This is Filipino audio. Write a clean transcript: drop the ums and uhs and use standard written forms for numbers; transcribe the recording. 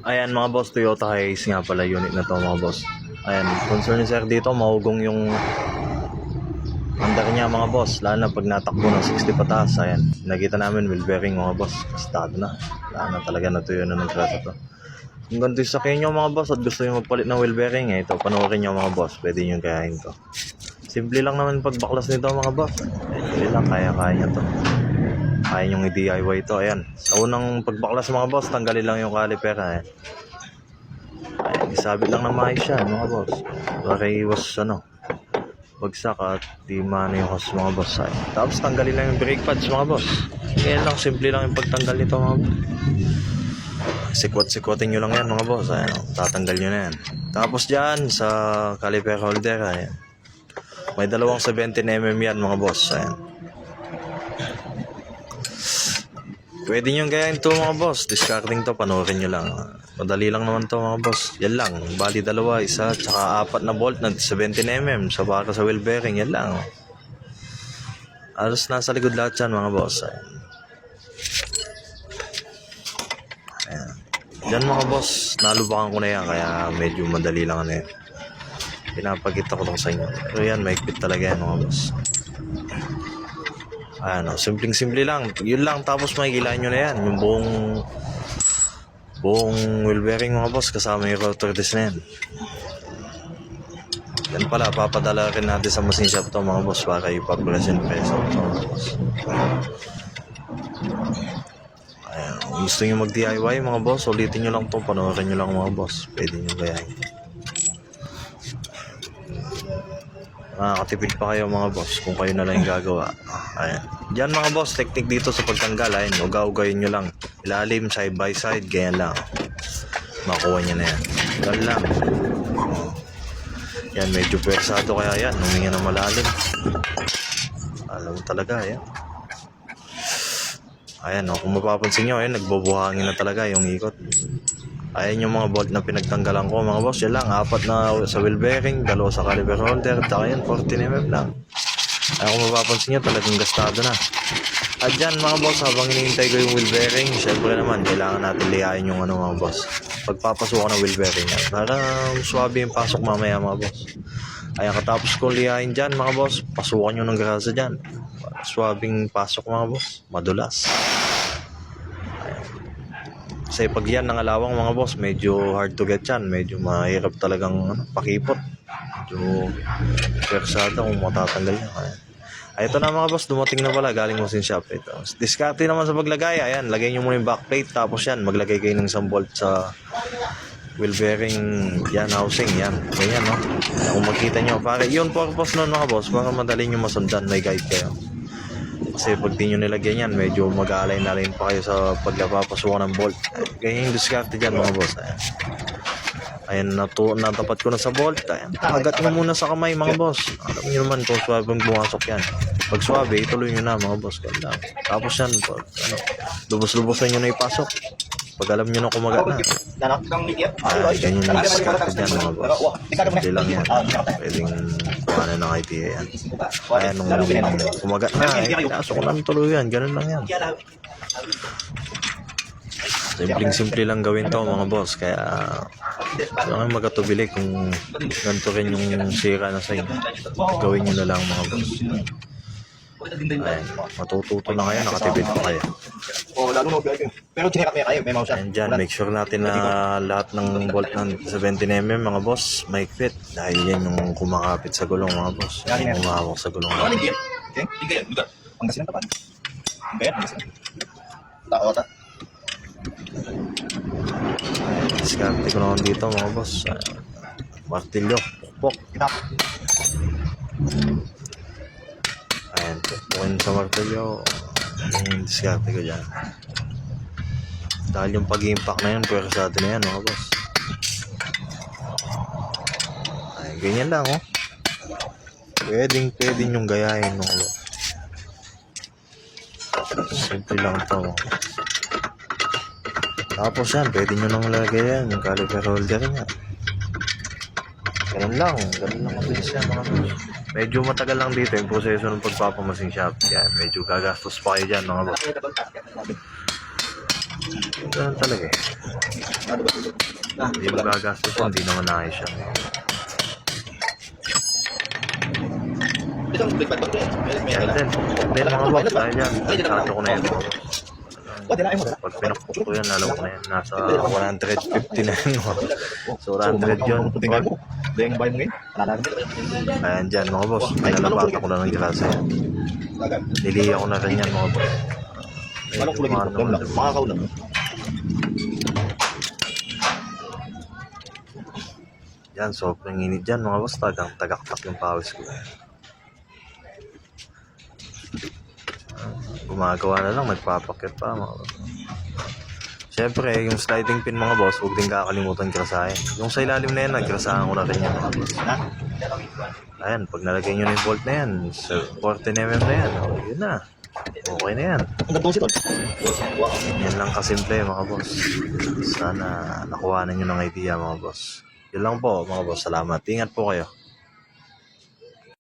Ayan mga boss, Toyota Hiace nga pala unit na to mga boss. Ayan, concern ni sir dito, mahugong yung under niya mga boss. Lalo na pag natakbo ng 60 pataas. Ayan, nakita namin wheel bearing mga boss. Kastado na. Lalo na talaga natuyo na nagkrasa to. Kung ganito yung sakyan nyo mga boss at gusto nyo magpalit ng wheel bearing, ito, panoorin nyo mga boss. Pwede nyo gayahin to. Simple lang naman pagbaklas nito mga boss. Simple lang, kaya-kaya nyo to. Kaya nyong i-DIY ito. Ayan, sa unang pagbaklas mga boss, tanggalin lang yung caliper. Ayan, isabit lang na maayos siya mga boss. Para iwas bagsak at di mano yung hose mga boss. Ayan. Tapos tanggalin lang yung brake pads mga boss. Ayan lang, simple lang yung pagtanggal nito mga boss. Sikwat-sikwatin nyo lang yan mga boss. Ayan, tatanggal nyo na yan. Tapos dyan sa caliper holder, ayan, may dalawang 17mm yan mga boss. Ayan, pwede nyo gayahin ito mga boss. Discarding to, panoorin nyo lang. Madali lang naman to mga boss. Yan lang, bali dalawa, isa, tsaka 4 na bolt na 17mm sa baka sa wheel bearing. Yan lang. Alos nasa likod lahat yan mga boss. Ayan. Ayan. Diyan mga boss, nalubakan ko na yan, kaya medyo madali lang yan. Pinapakita ko lang sa inyo. Pero yan, maikpit talaga yan mga boss. Ayan, simpleng-simple lang. Yun lang, tapos makikilain nyo na yan. Yung buong wheel bearing mga boss, kasama yung rotor disc na yan. Yan pala, papadala rin natin sa machine shop to mga boss para ipapulas yung peso to mga boss. Ayan, kung gusto nyo mag-DIY mga boss, ulitin nyo lang to, panoorin nyo lang mga boss. Pwede nyo gayahin. Makakatipid pa kayo mga boss kung kayo na lang yung gagawa. Ayan. Diyan mga boss, technique dito sa pagtanggal. Ayan, uga-ugayin nyo lang. Ilalim, side by side, ganyan lang. Makuha nyo na yan. Ganyan lang. Yan, medyo pwersado kaya yan. Huminga na malalim. Alam talaga, ayan. Ayan, kung mapapansin nyo, ayan, nagbubuhangin na talaga yung ikot. Ayan yung mga bolt na pinagtanggalan ko mga boss. Yan lang, 4 na sa wheel bearing, 2 sa caliper holder, tsaka yan 14mm lang. Ayan, kung mapapansin nyo, talagang gastado na. At dyan mga boss, habang hinihintay ko yung wheel bearing, syempre naman kailangan natin liyain yung mga boss, pagpapasukan ng wheel bearing yan, para swabe yung pasok mamaya mga boss. Ayan, katapos kong liyain dyan mga boss, pasukan nyo ng grasa dyan, swabing pasok mga boss, madulas. Kasi pag yan nangalawang mga boss, medyo hard to get yan. Medyo mahirap talagang pakipot. Medyo persada kung matatanggal yan. Ay, ito na mga boss, dumating na pala galing machine shop. Ito, diskarte naman sa paglagay. Ayan, lagay nyo muna yung backplate. Tapos yan, maglagay kayo ng isang bolt sa wheel bearing. Yan, housing. Yan, ganyan no. Kung makita nyo, para yun purpose nun mga boss, para madali nyo masundan, may guide kayo. Kasi pag di nyo nilagyan yan, medyo mag-aalay na rin pa kayo sa pagpapasukan ng bolt. Ganyan yung diskarte dyan mga boss. Ayan, natapat ko na sa bolt. Ayan, agat nyo muna sa kamay mga boss. Alam nyo naman kung swabing bumasok yan. Pag swabe, ituloy nyo na mga boss. Ganda. Tapos yan, lubos-lubosan nyo na ipasok. Pag alam nyo na kumagat na. Ganyan yung diskarte dyan mga boss. Hindi lang yan. Pwedeng kuhanan ng idea yan. Ayan, nung kumagat na, pinasok ko lang tuloy yan. Ganun lang yan. Simpleng-simple lang gawin to mga boss. Kaya lang magkatubili kung ganito rin yung sira na sa inyo. Gawin nyo na lang mga boss. Ayan, matututo na kayo, nakatipid pa kayo. Pero tinirap niya kayo, may mouse. And dyan, make sure natin na lahat ng bolt ng 17mm mga boss may fit. Dahil yan yung kumakapit sa gulong mga boss. Yung umahawak sa gulong mga boss. Okay? Pangasinan ka pa. Kaya, pangasinan. Taota. Diskarte ko naman dito mga boss. Martilyo, pukpok. Ayan, pukpukin sa martilyo. Ayan yung diskarte ko dyan. Dahil yung pag-impact na yun, pwersado na yan mga boss. Ay, ganyan lang oh. Pwedeng yung gayahin mga boss. Simple lang ito. Tapos yan, pwede nyo nang lagay yan, yung caliper holder niya. Ganun lang mabilis yan mga boss. Medyo matagal lang dito yung proseso ng pagpapamasing shop. Yan, medyo gagastos pa kayo dyan mga boss. Ganun talaga eh. Ano ba? Hindi mo gagastos kung hindi naman naayos siya. Ito, big bag ba? May Yan din. Then mga boss, tayo dyan. Sato ko na yan. Oh, dinain mo na. Pag pinakpok ko yan, alam ko na yan. Nasa 150 na yun. So 100 yun. Tingnan mo. Dahil bayan mo ngayon. Ayan dyan mga boss. Pinalabata ko lang ng grasa yan. Niliya ko na rin yan mga boss. Anong kulay Medyo ito? Dam lang. Makakaw lang. Yan, sobrang init dyan mga boss. Tagaktak yung pawis ko. Gumagawa na lang, magpapakit pa mga boss. Siyempre, yung sliding pin mga boss, huwag din kakalimutan grasahin. Yung sa ilalim na yan, nagrasahan ko na rin yan mga boss. Ayan, pag nalagay nyo na yung bolt na yan, 14mm na yan, yun na. Okay na yan. Ang ganda ito. Wow. Yan lang kasimple mga boss. Sana nakuha na nyo ng idea mga boss. Yun lang po mga boss. Salamat. Ingat po kayo.